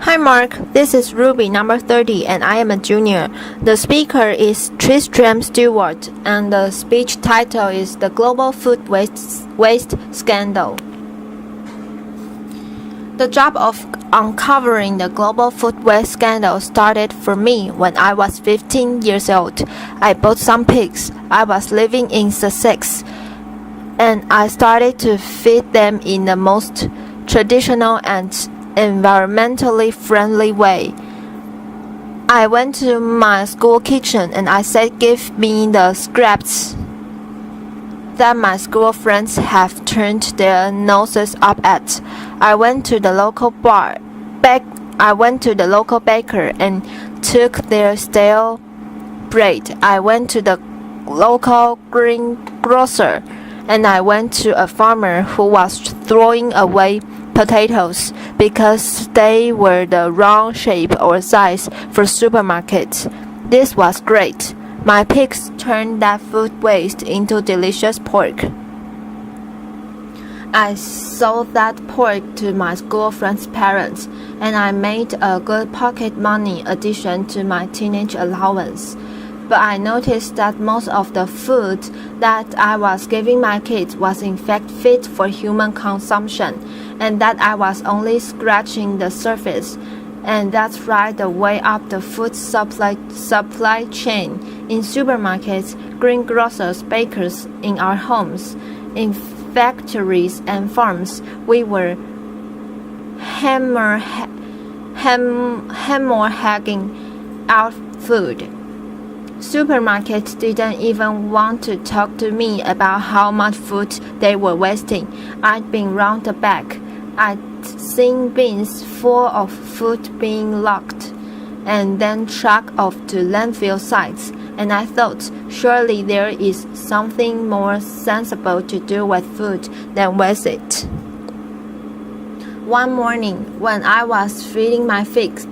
Hi Mark, this is Ruby number 30 and I am a junior. The speaker is Tristram Stuart and the speech title is The Global Food Waste Scandal. The job of uncovering the global food waste scandal started for me when I was 15 years old. I bought some pigs. I was living in Sussex and I started to feed them in the most traditional and environmentally friendly way. I went to my school kitchen and I said, "Give me the scraps that my school friends have turned their noses up at." I went to the local baker and took their stale bread. I went to the local greengrocer and I went to a farmer who was throwing away potatoes because they were the wrong shape or size for supermarkets. This was great. My pigs turned that food waste into delicious pork. I sold that pork to my school friends' parents, and I made a good pocket money addition to my teenage allowance. But I noticed that most of the food that I was giving my kids was in fact fit for human consumption, and that I was only scratching the surface. And that's right the way up the food supply chain, in supermarkets, greengrocers, bakers, in our homes, in factories and farms. We were hemorrhaging our food. Supermarkets didn't even want to talk to me about how much food they were wasting. I'd been round the back. I'd seen bins full of food being locked and then trucked off to landfill sites, and I thought, surely there is something more sensible to do with food than waste it. One morning, when I was feeding my pigs,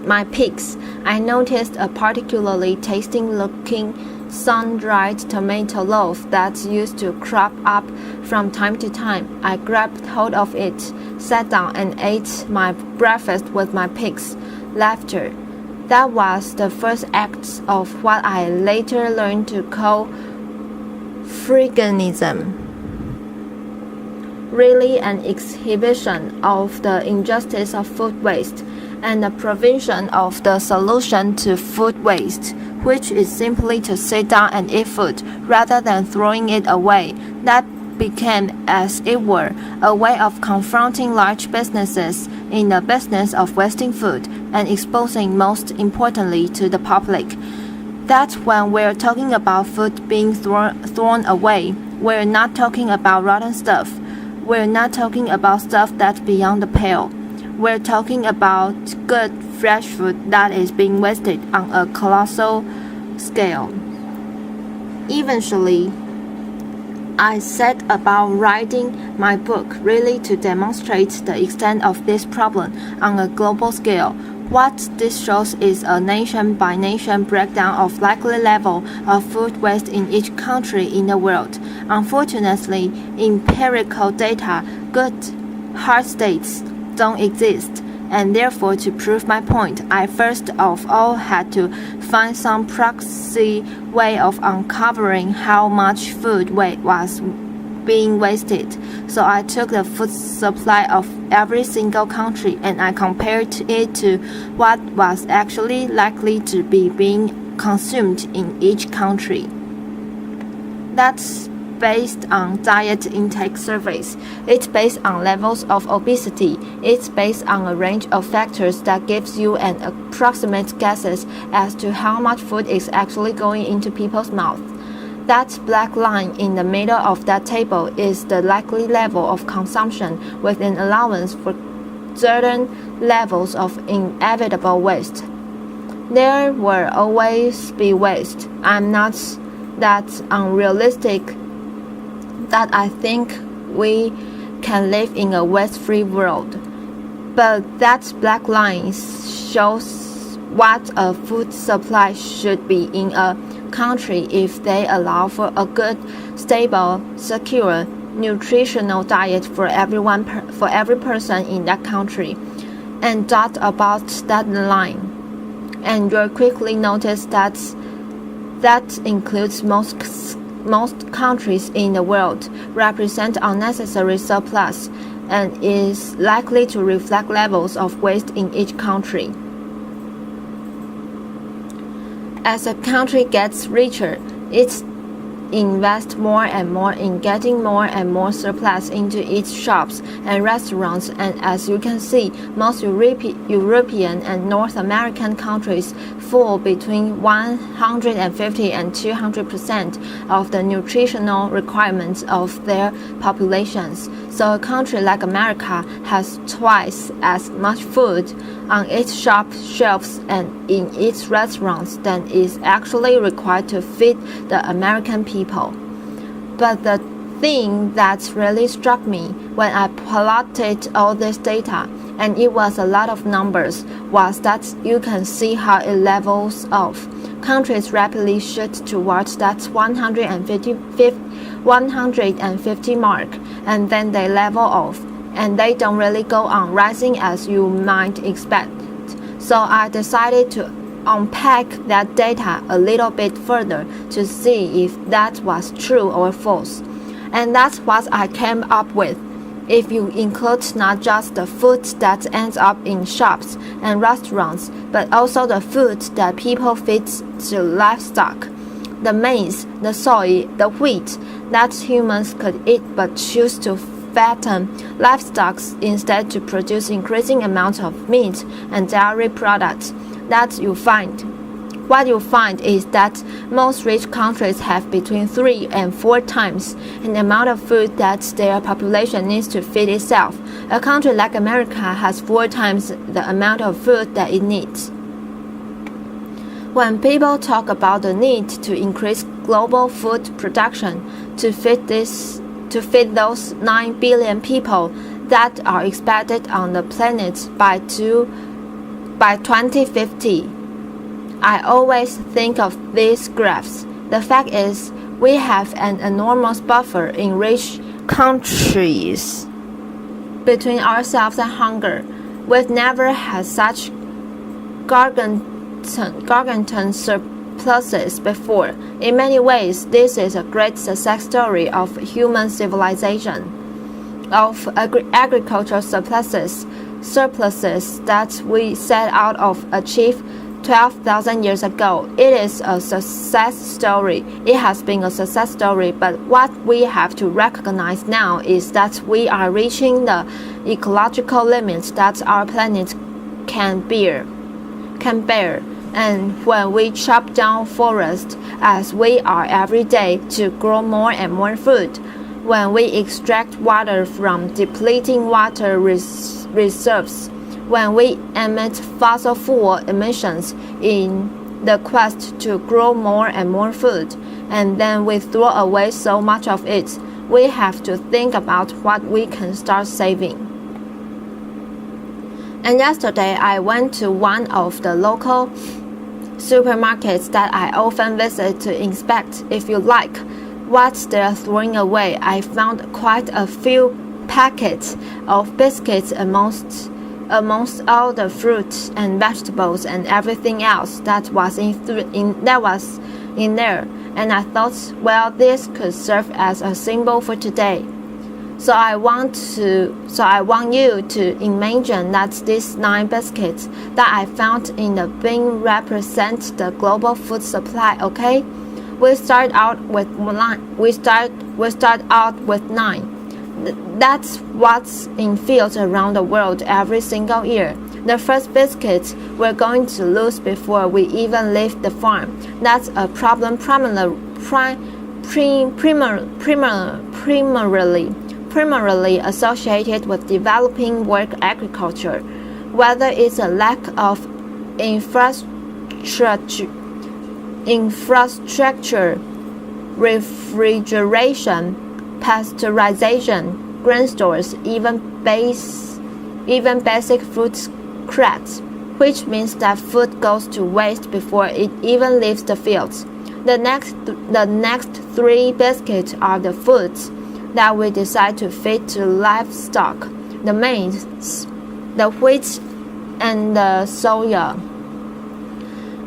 I noticed a particularly tasty-looking sun-dried tomato loaf that used to crop up from time to time. I grabbed hold of it, sat down, and ate my breakfast with my pigs. Laughter. That was the first act of what I later learned to call freeganism. Really an exhibition of the injustice of food waste and the provision of the solution to food waste, which is simply to sit down and eat food rather than throwing it away. That became, as it were, a way of confronting large businesses in the business of wasting food and exposing, most importantly, to the public, that when we're talking about food being thrown away, we're not talking about rotten stuff. We're not talking about stuff that's beyond the pale. We're talking about good, fresh food that is being wasted on a colossal scale. Eventually, I set about writing my book really to demonstrate the extent of this problem on a global scale. What this shows is a nation-by-nation breakdown of likely level of food waste in each country in the world. Unfortunately, empirical data, good hard states, don't exist, and therefore to prove my point, I first of all had to find some proxy way of uncovering how much food was being wasted. So I took the food supply of every single country and I compared it to what was actually likely to be being consumed in each country. That's based on diet intake surveys. It's based on levels of obesity. It's based on a range of factors that gives you an approximate guesses as to how much food is actually going into people's mouths. That black line in the middle of that table is the likely level of consumption with an allowance for certain levels of inevitable waste. There will always be waste. I'm not that unrealistic that I think we can live in a waste-free world. But that black line shows what a food supply should be in a country if they allow for a good, stable, secure, nutritional diet for every person in that country. and dot about that line. And you'll quickly notice that includes most countries in the world represent unnecessary surplus and is likely to reflect levels of waste in each country. As a country gets richer, it invests more and more in getting more and more surplus into its shops and restaurants, and as you can see, most European and North American countries fall between 150 and 200% of the nutritional requirements of their populations. So a country like America has twice as much food on its shop shelves and in its restaurants than is actually required to feed the American people. But the thing that really struck me when I plotted all this data, and it was a lot of numbers, was that you can see how it levels off. Countries rapidly shoot towards that 150 mark, and then they level off, and they don't really go on rising as you might expect. So I decided to unpack that data a little bit further to see if that was true or false. And that's what I came up with. If you include not just the food that ends up in shops and restaurants, but also the food that people feed to livestock, the maize, the soy, the wheat that humans could eat but choose to fatten livestock instead to produce increasing amounts of meat and dairy products, what you find is that most rich countries have between 3 and 4 times the amount of food that their population needs to feed itself. A country like America has 4 times the amount of food that it needs. When people talk about the need to increase global food production to feed those 9 billion people that are expected on the planet by 2050, I always think of these graphs. The fact is, we have an enormous buffer in rich countries between ourselves and hunger. We've never had such gargantuan surpluses before. In many ways, this is a great success story of human civilization, of agricultural surpluses that we set out to achieve 12,000 years ago. It is a success story. It has been a success story, but what we have to recognize now is that we are reaching the ecological limits that our planet can bear. And when we chop down forests, as we are every day, to grow more and more food, when we extract water from depleting water reserves, when we emit fossil fuel emissions in the quest to grow more and more food, and then we throw away so much of it, we have to think about what we can start saving. And yesterday I went to one of the local supermarkets that I often visit to inspect, if you like, what they're throwing away. I found quite a few packets of biscuits amongst all the fruits and vegetables and everything else that was in there, and I thought, well, this could serve as a symbol for today. So I want you to imagine that these 9 biscuits that I found in the bin represent the global food supply. Okay, we start out with 9. That's what's in fields around the world every single year. The first biscuits we're going to lose before we even leave the farm. That's a problem primarily associated with developing world agriculture. Whether it's a lack of infrastructure, refrigeration, pasteurization, grain stores, even basic food crates, which means that food goes to waste before it even leaves the fields. The next 3 biscuits are the foods that we decide to feed to livestock: the maize, the wheat, and the soya.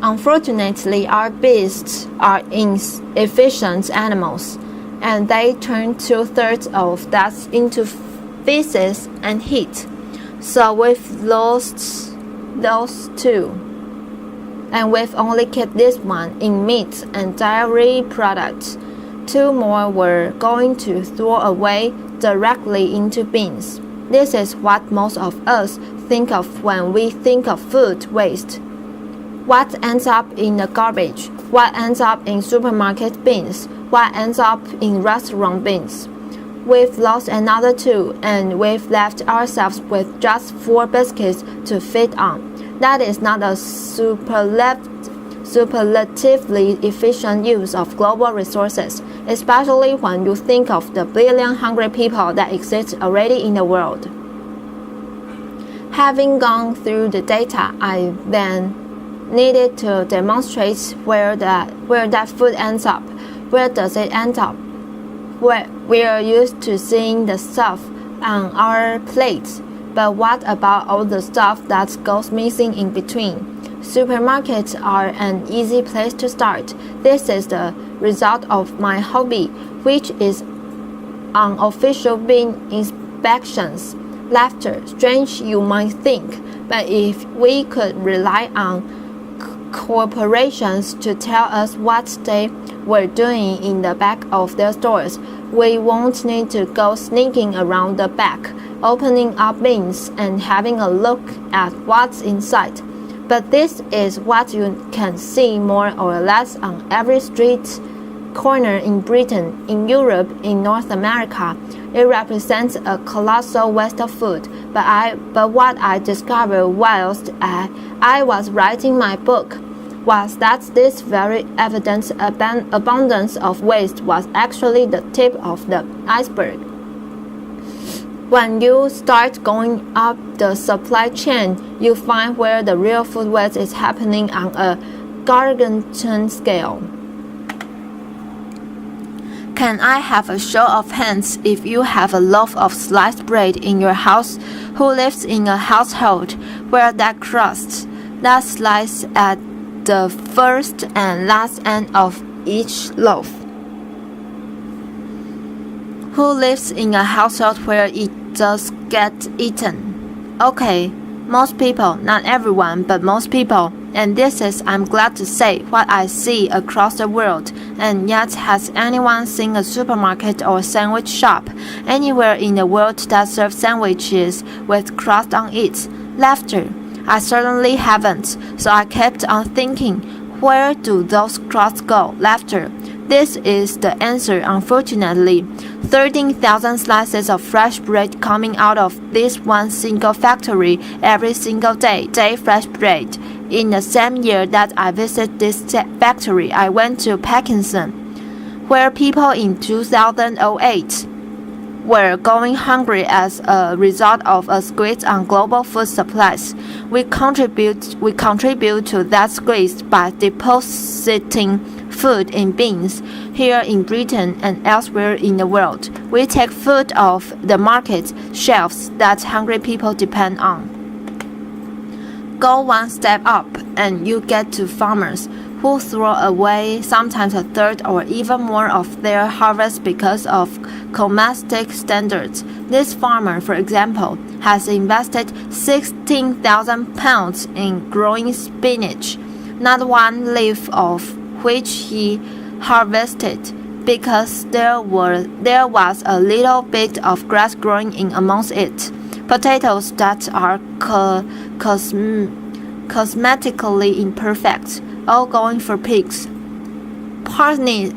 Unfortunately, our beasts are inefficient animals, and they turn 2/3 of that into feces and heat. So we've lost those two, and we've only kept this one in meat and dairy products. 2 more were going to throw away directly into bins. This is what most of us think of when we think of food waste. What ends up in the garbage? What ends up in supermarket bins? What ends up in restaurant bins? We've lost another 2, and we've left ourselves with just 4 biscuits to feed on. That is not a superlatively efficient use of global resources, especially when you think of the billion hungry people that exist already in the world. Having gone through the data, I then needed to demonstrate where that food ends up. Where does it end up? We are used to seeing the stuff on our plates, but what about all the stuff that goes missing in between? Supermarkets are an easy place to start. This is the result of my hobby, which is unofficial bin inspections. Laughter, strange you might think, but if we could rely on corporations to tell us what they were doing in the back of their stores, we won't need to go sneaking around the back, opening up bins and having a look at what's inside. But this is what you can see more or less on every street corner in Britain, in Europe, in North America. It represents a colossal waste of food, but what I discovered whilst I was writing my book was that this very evident abundance of waste was actually the tip of the iceberg. When you start going up the supply chain, you find where the real food waste is happening on a gargantuan scale. Can I have a show of hands if you have a loaf of sliced bread in your house who lives in a household where that crust, that slice at the first and last end of each loaf? Who lives in a household where it just gets eaten? Okay, most people, not everyone, but most people. And this is, I'm glad to say, what I see across the world. And yet, has anyone seen a supermarket or sandwich shop anywhere in the world that serves sandwiches with crust on it? Laughter. I certainly haven't, so I kept on thinking, where do those crusts go? Laughter. This is the answer, unfortunately. 13,000 slices of fresh bread coming out of this one single factory every single day. Fresh bread. In the same year that I visited this factory, I went to Pakistan, where people in 2008 were going hungry as a result of a squeeze on global food supplies. We contribute to that squeeze by depositing food in bins here in Britain and elsewhere in the world. We take food off the market shelves that hungry people depend on. Go one step up and you get to farmers who throw away sometimes a third or even more of their harvest because of domestic standards. This farmer, for example, has invested £16,000 in growing spinach, not one leaf of which he harvested, because there was a little bit of grass growing in amongst it. Potatoes that are cosmetically imperfect, all going for pigs. Parsnips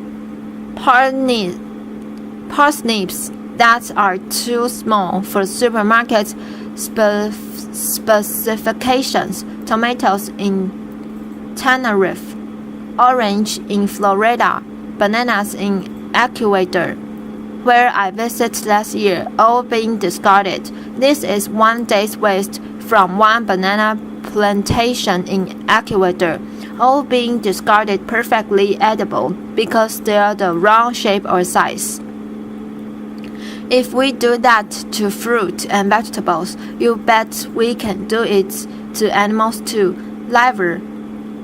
that are too small for supermarket specifications. Tomatoes in Tenerife, orange in Florida, bananas in Ecuador, where I visited last year, all being discarded. This is one day's waste from one banana plantation in Ecuador, all being discarded perfectly edible because they are the wrong shape or size. If we do that to fruit and vegetables, you bet we can do it to animals too: liver,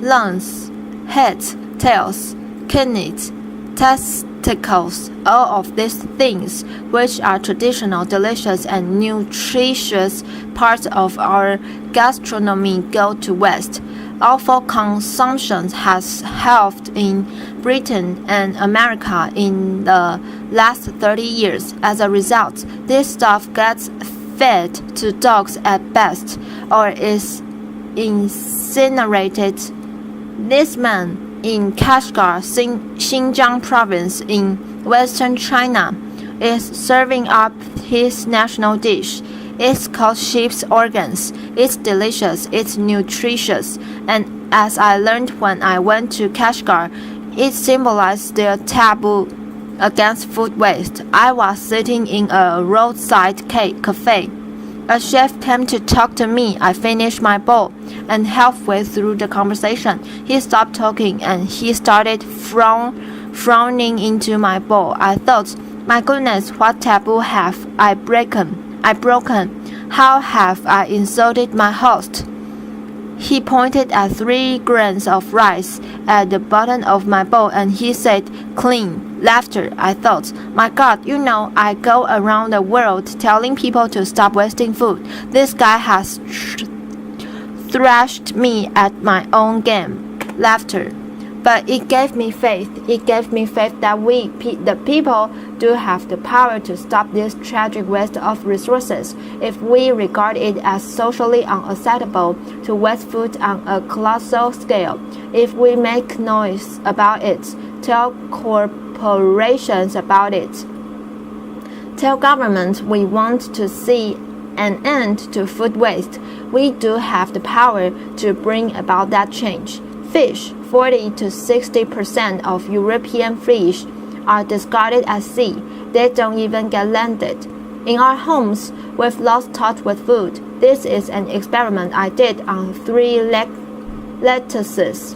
lungs, heads, tails, kidneys, testicles. All of these things, which are traditional, delicious, and nutritious parts of our gastronomy, go to waste. Awful consumption has helped in Britain and America in the last 30 years. As a result, this stuff gets fed to dogs at best, or is incinerated. This man in Kashgar, Xinjiang province in western China, is serving up his national dish. It's called sheep's organs. It's delicious, it's nutritious, and as I learned when I went to Kashgar, it symbolized their taboo against food waste. I was sitting in a roadside cafe. A chef came to talk to me. I finished my bowl, and halfway through the conversation, he stopped talking and he started frowning into my bowl. I thought, my goodness, what taboo have I broken? How have I insulted my host? He pointed at 3 grains of rice at the bottom of my bowl and he said, clean. Laughter. I thought, my God, I go around the world telling people to stop wasting food. This guy has thrashed me at my own game. Laughter. But it gave me faith. It gave me faith that we, the people, do have the power to stop this tragic waste of resources. If we regard it as socially unacceptable to waste food on a colossal scale, if we make noise about it, tell corporations about it, tell governments we want to see an end to food waste, we do have the power to bring about that change. Fish. 40 to 60% of European fish are discarded at sea. They don't even get landed. In our homes, we've lost touch with food. This is an experiment I did on 3 lettuces.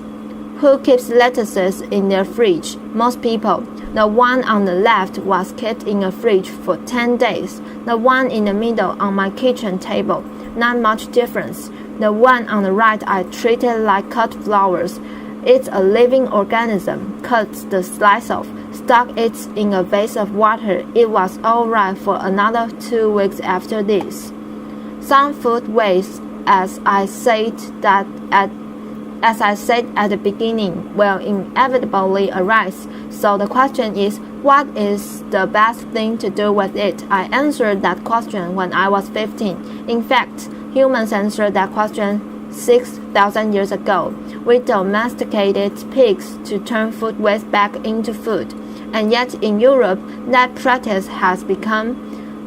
Who keeps lettuces in their fridge? Most people. The one on the left was kept in a fridge for 10 days. The one in the middle on my kitchen table. Not much difference. The one on the right I treated like cut flowers. It's a living organism. Cut the slice off, stuck it in a vase of water. It was all right for another 2 weeks after this. Some food waste, as I said at the beginning, will inevitably arise. So the question is, what is the best thing to do with it? I answered that question when I was 15. In fact, humans answered that question 6,000 years ago. We domesticated pigs to turn food waste back into food. And yet in Europe, that practice has become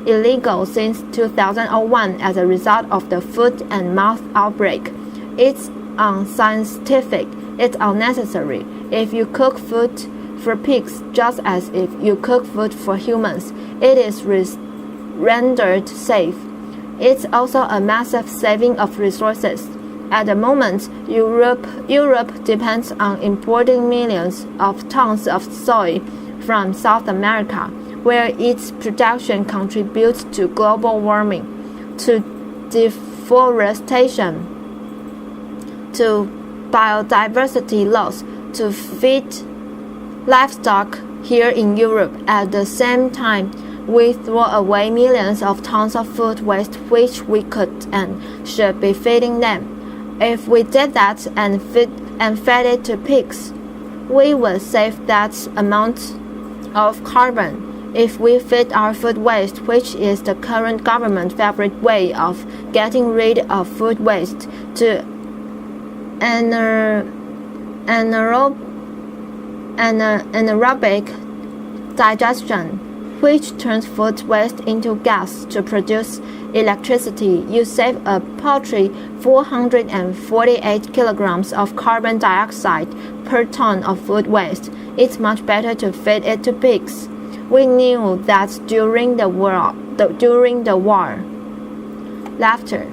illegal since 2001 as a result of the foot and mouth outbreak. It's unscientific. It's unnecessary. If you cook food for pigs just as if you cook food for humans, it is rendered safe. It's also a massive saving of resources. At the moment, Europe depends on importing millions of tons of soy from South America, where its production contributes to global warming, to deforestation, to biodiversity loss, to feed livestock here in Europe. At the same time, we throw away millions of tons of food waste which we could and should be feeding them. If we did that and fed it to pigs, we would save that amount of carbon. If we feed our food waste, which is the current government favorite way of getting rid of food waste, to anaerobic digestion, which turns food waste into gas to produce electricity, you save a paltry 448 kilograms of carbon dioxide per ton of food waste. It's much better to feed it to pigs. We knew that during the war. Laughter.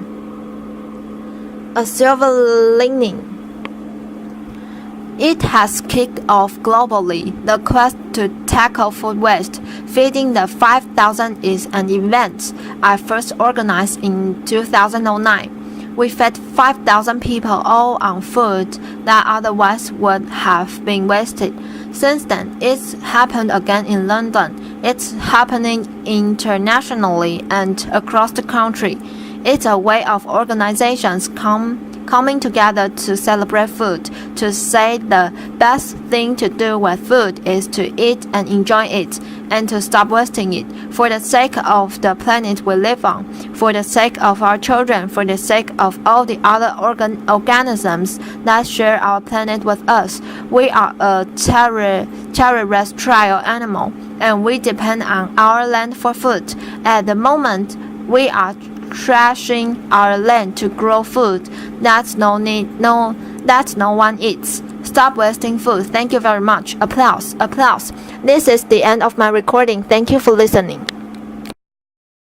A silver lining. It has kicked off globally. The quest to tackle food waste. Feeding the 5,000 is an event I first organized in 2009. We fed 5,000 people all on food that otherwise would have been wasted. Since then, it's happened again in London. It's happening internationally and across the country. It's a way of organizations coming together to celebrate food, to say the best thing to do with food is to eat and enjoy it, and to stop wasting it, for the sake of the planet we live on, for the sake of our children, for the sake of all the other organisms that share our planet with us. We are a terrestrial animal, and we depend on our land for food. At the moment, we are trashing our land to grow food that no one eats. Stop wasting food. Thank you very much. Applause. This is the end of my recording. Thank you for listening.